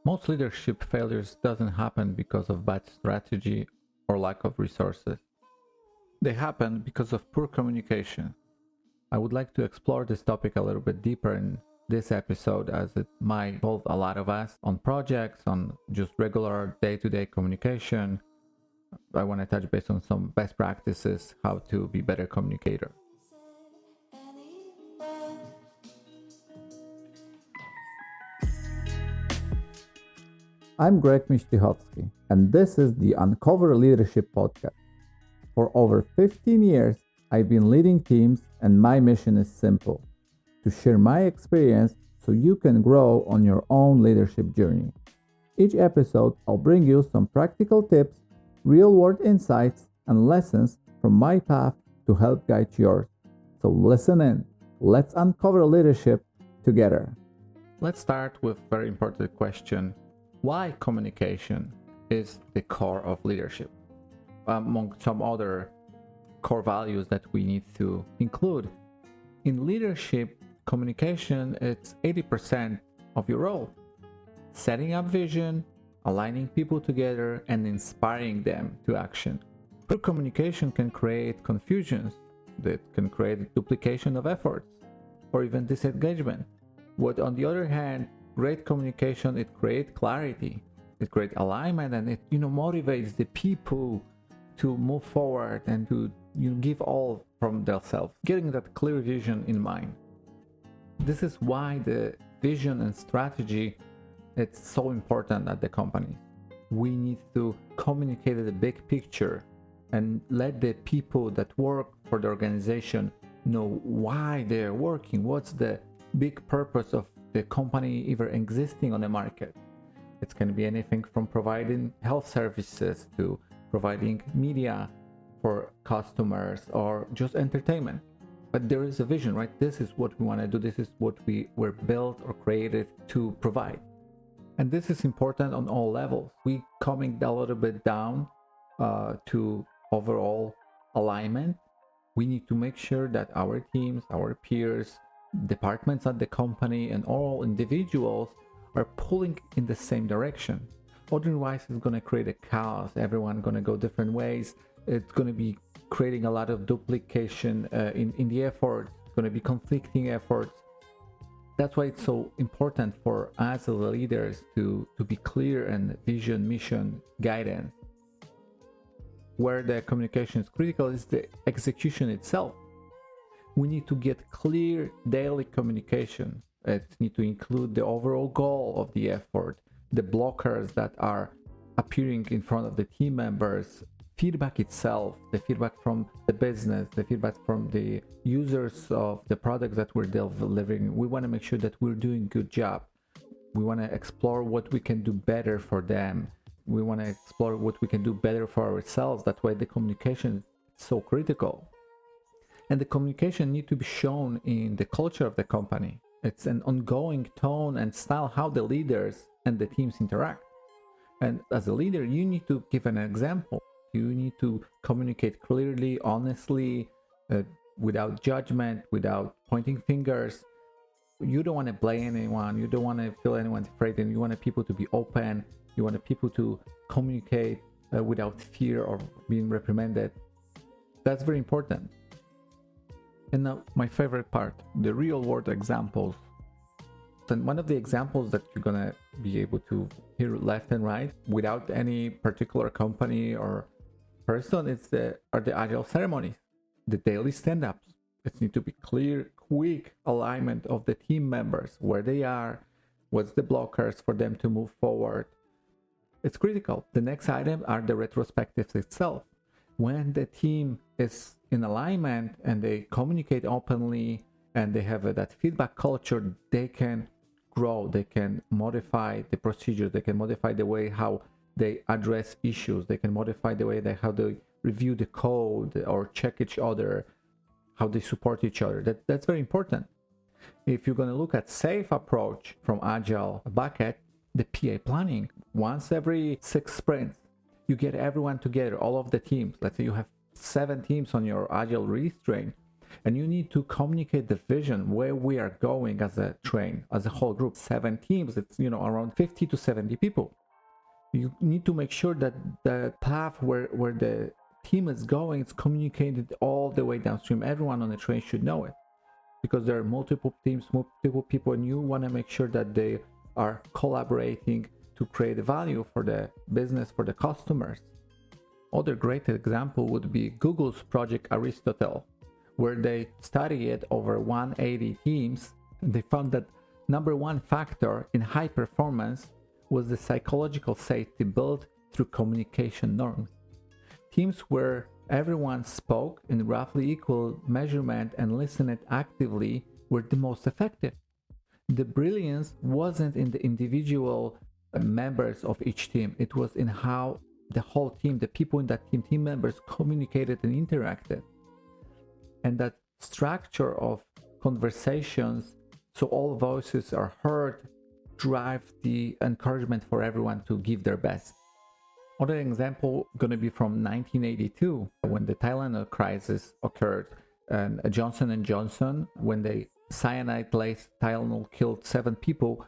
Most leadership failures doesn't happen because of bad strategy or lack of resources. They happen because of poor communication. I would like to explore this topic a little bit deeper in this episode as it might involve a lot of us on projects, on just regular day-to-day communication. I want to touch base on some best practices, how to be better communicator. I'm Greg Mishtihovsky, and this is the Uncover Leadership Podcast. For over 15 years, I've been leading teams, and my mission is simple: to share my experience so you can grow on your own leadership journey. Each episode, I'll bring you some practical tips, real world insights, and lessons from my path to help guide yours. So listen in. Let's uncover leadership together. Let's start with a very important question. Why communication is the core of leadership? Among some other core values that we need to include. In leadership, communication is 80% of your role. Setting up vision, aligning people together, and inspiring them to action. Poor communication can create confusions, that can create duplication of efforts, or even disengagement. But on the other hand, great communication, it creates clarity, it creates alignment, and it motivates the people to move forward and to give all from themselves, getting that clear vision in mind. This is why the vision and strategy, it's so important at the company. We need to communicate the big picture and let the people that work for the organization know why they're working, what's the big purpose of the company even existing on the market. It can be anything from providing health services to providing media for customers or just entertainment. But there is a vision, right? This is what we want to do. This is what we were built or created to provide. And this is important on all levels. We coming a little bit down to overall alignment. We need to make sure that our teams, our peers, departments at the company, and all individuals are pulling in the same direction. Otherwise, it's going to create a chaos. Everyone going to go different ways. It's going to be creating a lot of duplication in the effort. It's going to be conflicting efforts. That's why it's so important for us as leaders to be clear and vision, mission, guidance. Where the communication is critical is the execution itself. We need to get clear daily communication. It needs to include the overall goal of the effort, the blockers that are appearing in front of the team members, feedback itself, the feedback from the business, the feedback from the users of the products that we're delivering. We want to make sure that we're doing a good job. We want to explore what we can do better for them. We want to explore what we can do better for ourselves. That's why the communication is so critical. And the communication need to be shown in the culture of the company. It's an ongoing tone and style how the leaders and the teams interact. And as a leader, you need to give an example. You need to communicate clearly, honestly, without judgment, without pointing fingers. You don't want to blame anyone. You don't want to feel anyone afraid. And you want people to be open. You want people to communicate without fear or being reprimanded. That's very important. And now my favorite part, the real world examples. And one of the examples that you're gonna be able to hear left and right without any particular company or person are the Agile ceremonies, the daily stand-ups. It needs to be clear, quick alignment of the team members, where they are, what's the blockers for them to move forward. It's critical. The next item are the retrospectives itself. When the team is in alignment and they communicate openly and they have that feedback culture, they can grow, they can modify the procedures, they can modify the way how they address issues, they can modify the way how they review the code or check each other, how they support each other. That's very important. If you're going to look at safe approach from Agile bucket, the PA planning, once every 6 sprints, you get everyone together, all of the teams. Let's say you have 7 teams on your Agile release train. And you need to communicate the vision where we are going as a train, as a whole group. 7 teams, it's around 50 to 70 people. You need to make sure that the path where the team is going is communicated all the way downstream. Everyone on the train should know it, because there are multiple teams, multiple people, and you want to make sure that they are collaborating to create value for the business, for the customers. Other great example would be Google's Project Aristotle, where they studied over 180 teams. They found that number one factor in high performance was the psychological safety built through communication norms. Teams where everyone spoke in roughly equal measurement and listened actively were the most effective. The brilliance wasn't in the individual members of each team, it was in how the whole team, the people in that team members communicated and interacted. And that structure of conversations, so all voices are heard, drive the encouragement for everyone to give their best. Other example going to be from 1982, when the Tylenol crisis occurred, and Johnson & Johnson, when the cyanide-laced Tylenol killed 7 people,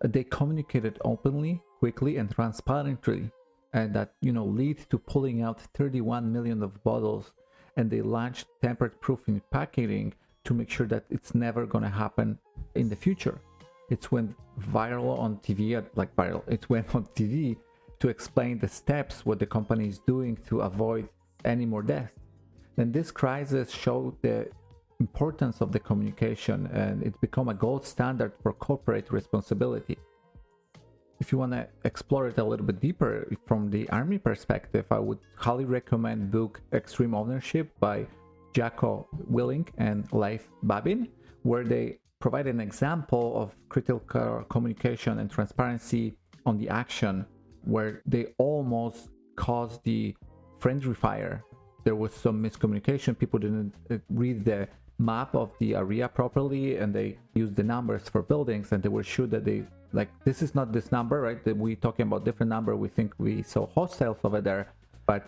they communicated openly, quickly, and transparently, and that lead to pulling out 31 million of bottles, and they launched tamper-proofing packaging to make sure that it's never going to happen in the future. It went viral on TV, it went on TV to explain the steps what the company is doing to avoid any more deaths. And this crisis showed the importance of the communication, and it became a gold standard for corporate responsibility. If you want to explore it a little bit deeper from the Army perspective, I would highly recommend book Extreme Ownership by Jocko Willink and Leif Babin, where they provide an example of critical communication and transparency on the action, where they almost caused the friendly fire. There was some miscommunication. People didn't read the map of the area properly, and they used the numbers for buildings, and they were sure that this is not this number, right? That we talking about different number. We think we saw hostiles over there, but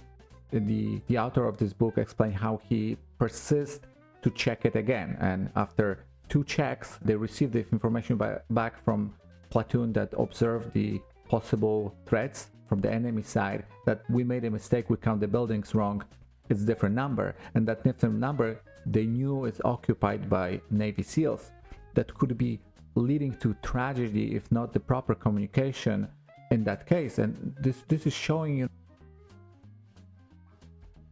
the author of this book explained how he persists to check it again, and after 2 checks, they received the information back from platoon that observed the possible threats from the enemy side, that we made a mistake, we count the buildings wrong, it's different number, and that different number they knew is occupied by Navy SEALs. That could be leading to tragedy if not the proper communication in that case. And this is showing you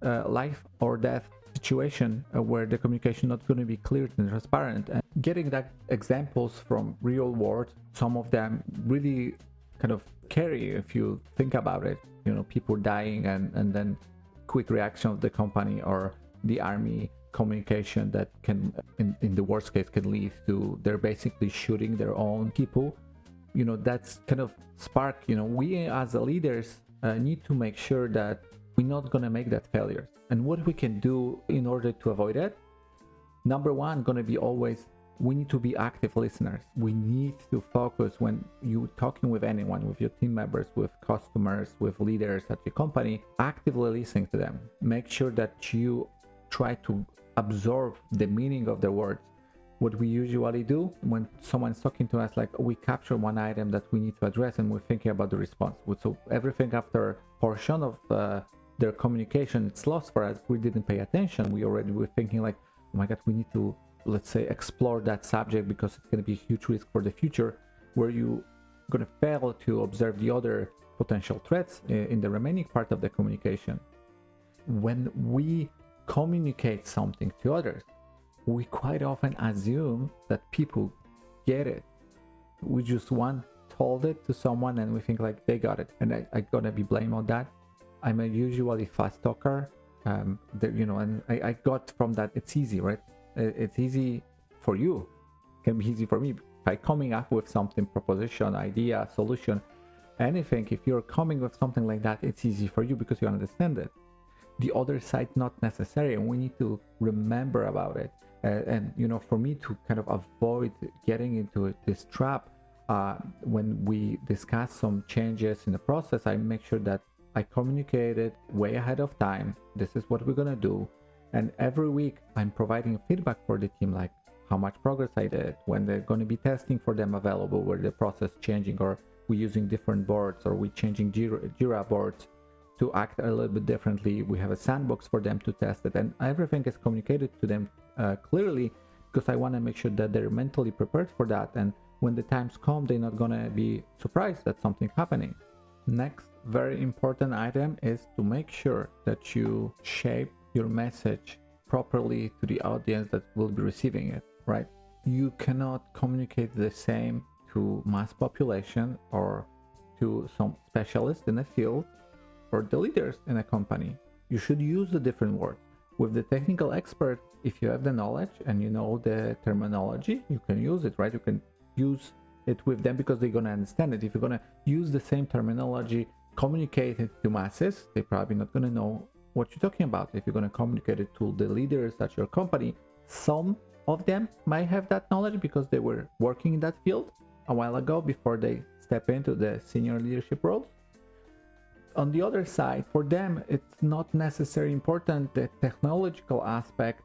life or death situation where the communication not going to be clear and transparent. And getting that examples from real world, some of them really kind of scary if you think about it. People dying and then quick reaction of the company or the army communication that can, in the worst case, can lead to they're basically shooting their own people. That's kind of spark. We as leaders need to make sure that we're not going to make that failure. And what we can do in order to avoid it, number one, going to be always, we need to be active listeners. We need to focus when you talking with anyone, with your team members, with customers, with leaders at your company, actively listening to them. Make sure that you try to absorb the meaning of their words. What we usually do when someone's talking to us, we capture one item that we need to address and we're thinking about the response. So everything after portion of their communication, it's lost for us. We didn't pay attention. We already were thinking oh my God, we need to, let's say, explore that subject because it's going to be a huge risk for the future, where you going to fail to observe the other potential threats in the remaining part of the communication. When we communicate something to others, we quite often assume that people get it. We just told it to someone and we think they got it, and I gonna be blamed on that. I'm a usually fast talker, and I got from that it's easy, right? It's easy for you, it can be easy for me by coming up with something, proposition, idea, solution, anything. If you're coming with something like that, it's easy for you because you understand it. The other side not necessary, and we need to remember about it. And for me to kind of avoid getting into this trap, when we discuss some changes in the process, I make sure that I communicate it way ahead of time. This is what we're gonna do, And every week I'm providing feedback for the team, like how much progress I did, when they're going to be testing for them available, where the process changing, or we using different boards, or we changing Jira boards to act a little bit differently. We have a sandbox for them to test it, and everything is communicated to them clearly, because I want to make sure that they're mentally prepared for that, and when the times come, they're not gonna be surprised that something's happening. Next very important item is to make sure that you shape your message properly to the audience that will be receiving it, right? You cannot communicate the same to mass population or to some specialist in a field or the leaders in a company. You should use a different word. With the technical expert, if you have the knowledge and you know the terminology, you can use it, right? You can use it with them because they're going to understand it. If you're going to use the same terminology, communicate it to masses, they're probably not going to know what you're talking about. If you're going to communicate it to the leaders at your company, some of them might have that knowledge because they were working in that field a while ago before they step into the senior leadership roles. On the other side, for them, it's not necessarily important the technological aspect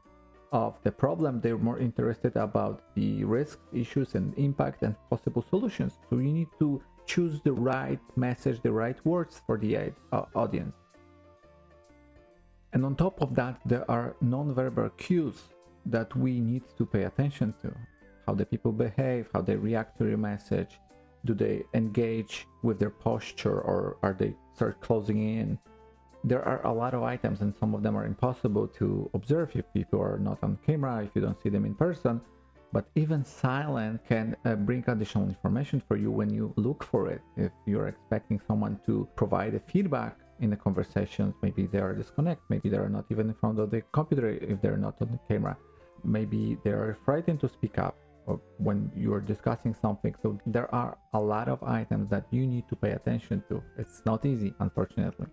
of the problem. They're more interested about the risks, issues, and impact and possible solutions. So you need to choose the right message, the right words for the audience. And on top of that, there are non-verbal cues that we need to pay attention to. How the people behave, how they react to your message. Do they engage with their posture, or are they start closing in? There are a lot of items, and some of them are impossible to observe if people are not on camera, if you don't see them in person. But even silence can bring additional information for you when you look for it. If you're expecting someone to provide a feedback in the conversations, maybe they are disconnected, maybe they are not even in front of the computer if they're not on the camera, maybe they are frightened to speak up or when you're discussing something. So there are a lot of items that you need to pay attention to. It's not easy, unfortunately.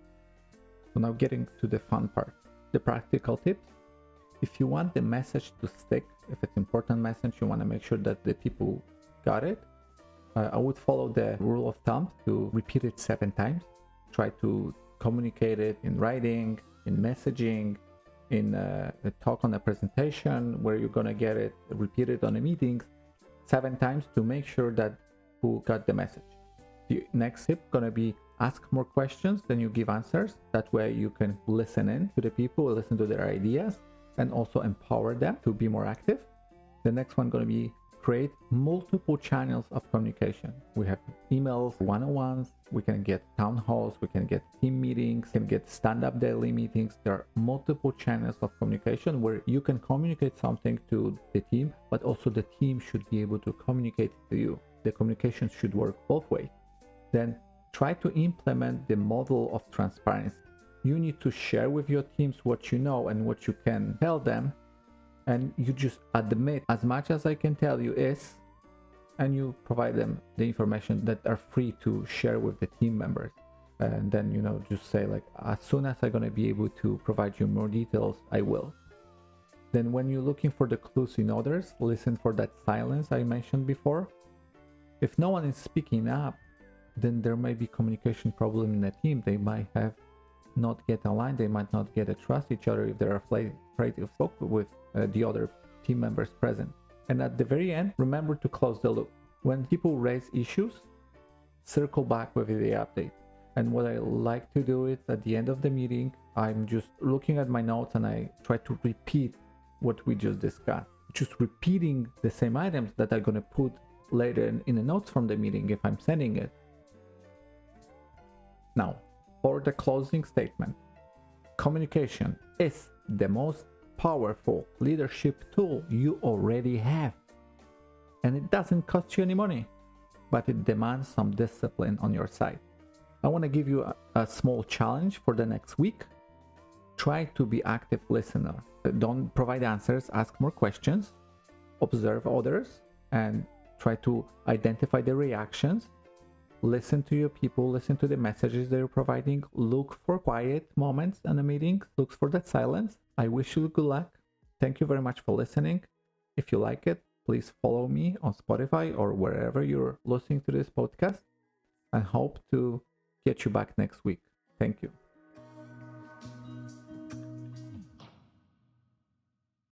So now getting to the fun part, the practical tips. If you want the message to stick, if it's important message, you want to make sure that the people got it. I would follow the rule of thumb to repeat it 7 times. Try to communicate it in writing, in messaging, in a talk on a presentation where you're gonna get it, repeat it on a meeting 7 times to make sure that who got the message. The next tip gonna be ask more questions than you give answers. That way you can listen in to the people, listen to their ideas, and also empower them to be more active. The next one gonna be create multiple channels of communication. We have emails, one-on-ones, we can get town halls, we can get team meetings, can get stand-up daily meetings. There are multiple channels of communication where you can communicate something to the team, but also the team should be able to communicate to you. The communication should work both ways. Then try to implement the model of transparency. You need to share with your teams what you know and what you can tell them, and you just admit as much as I can tell you is, and you provide them the information that are free to share with the team members. And then, just say like, as soon as I'm gonna be able to provide you more details, I will. Then when you're looking for the clues in others, listen for that silence I mentioned before. If no one is speaking up, then there may be communication problem in the team. They might have not get aligned, they might not get to trust each other if they're afraid to talk with the other team members present. And at the very end, remember to close the loop. When people raise issues, circle back with the update. And what I like to do is at the end of the meeting, I'm just looking at my notes and I try to repeat what we just discussed. Just repeating the same items that I'm going to put later in the notes from the meeting if I'm sending it. Now, for the closing statement, communication is the most powerful leadership tool you already have. And it doesn't cost you any money, but it demands some discipline on your side. I want to give you a small challenge for the next week. Try to be active listener. Don't provide answers, ask more questions, observe others, and try to identify the reactions. Listen to your people, listen to the messages they're providing, look for quiet moments in a meeting, look for that silence. I wish you good luck. Thank you very much for listening. If you like it, please follow me on Spotify or wherever you're listening to this podcast, and hope to get you back next week. Thank you.